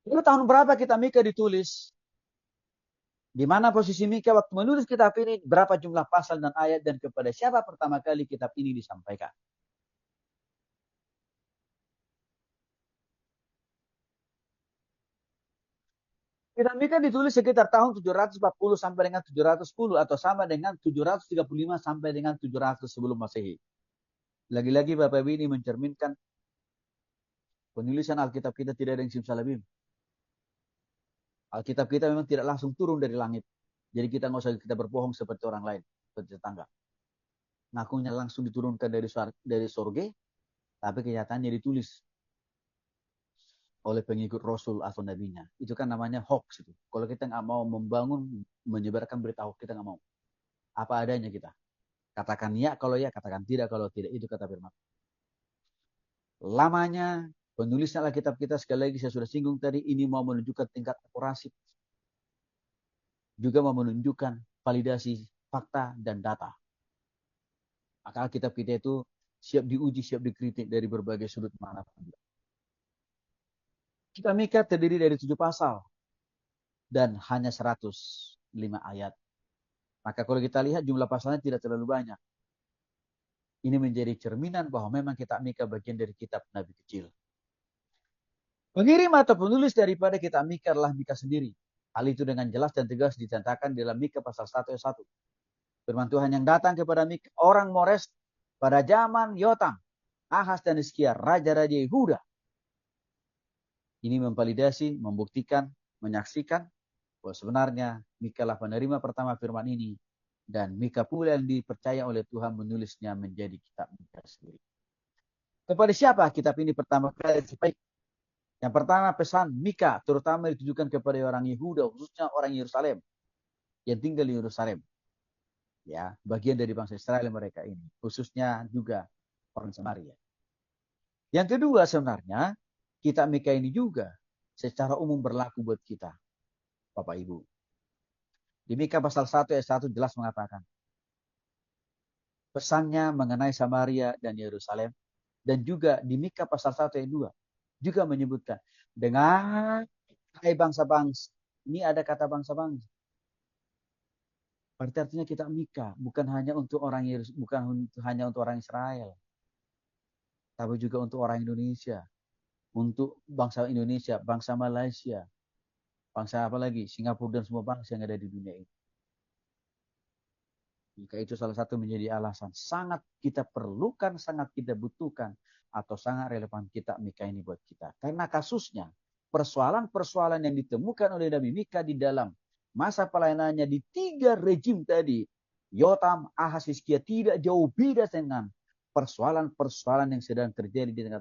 Itu tahun berapa kitab Mika ditulis? Di mana posisi Mika waktu menulis kitab ini? Berapa jumlah pasal dan ayat dan kepada siapa pertama kali kitab ini disampaikan? Kitab Mika ditulis sekitar tahun 740 sampai dengan 710 atau sama dengan 735 sampai dengan 700 sebelum Masehi. Lagi-lagi Bapak Ibu ini mencerminkan penulisan Alkitab kita tidak ada yang simsalabim. Alkitab kita memang tidak langsung turun dari langit. Jadi kita nggak usah kita berbohong seperti orang lain, seperti tetangga. Ngakunya langsung diturunkan dari sorga, tapi kenyataannya ditulis oleh pengikut Rasul atau Nabinya. Itu kan namanya hoax itu. Kalau kita nggak mau membangun, menyebarkan berita hoax, kita nggak mau. Apa adanya kita. Katakan ya, katakan tidak kalau tidak. Itu kata firman. Lamanya penulisan Alkitab kita sekali lagi saya sudah singgung tadi, ini mau menunjukkan tingkat akurasi, juga mau menunjukkan validasi fakta dan data. Maka Alkitab kita itu siap diuji, siap dikritik dari berbagai sudut manapun. Kitab Mika terdiri dari 7 pasal dan hanya 105 ayat. Maka kalau kita lihat jumlah pasalnya tidak terlalu banyak. Ini menjadi cerminan bahwa memang kitab Mika bagian dari kitab Nabi kecil. Pengirim atau penulis daripada kitab Mika adalah Mika sendiri. Hal itu dengan jelas dan tegas dicantakan dalam Mika pasal 1 ayat 1. Firman Tuhan yang datang kepada Mika, orang Mores pada zaman Yotam, Ahaz dan Hizkia, raja-raja Yehuda. Ini memvalidasi, membuktikan, menyaksikan bahwa sebenarnya Mika lah penerima pertama firman ini. Dan Mika pula yang dipercaya oleh Tuhan menulisnya menjadi kitab Mika sendiri. Kepada siapa kitab ini pertama kali disampaikan? Yang pertama pesan Mika terutama ditujukan kepada orang Yehuda, khususnya orang Yerusalem yang tinggal di Yerusalem. Ya, bagian dari bangsa Israel mereka ini, khususnya juga orang Samaria. Yang kedua sebenarnya kitab Mika ini juga secara umum berlaku buat kita, Bapak Ibu. Di Mika pasal 1 ayat 1 jelas mengatakan pesannya mengenai Samaria dan Yerusalem, dan juga di Mika pasal 1 ayat 2 juga menyebutkan dengan hai bangsa-bangsa. Ini ada kata bangsa-bangsa. Berarti artinya kita Mika bukan hanya untuk orang bukan hanya untuk orang Israel, tapi juga untuk orang Indonesia, untuk bangsa Indonesia, bangsa Malaysia, bangsa apa lagi, Singapura dan semua bangsa yang ada di dunia ini. Jika itu salah satu menjadi alasan sangat kita perlukan, sangat kita butuhkan, atau sangat relevan kitab Mika ini buat kita. Karena kasusnya, persoalan-persoalan yang ditemukan oleh Nabi Mika di dalam masa pelayanannya di 3 rejim tadi, Yotam, Ahaz, Hizkia, tidak jauh beda dengan persoalan-persoalan yang sedang terjadi di tengah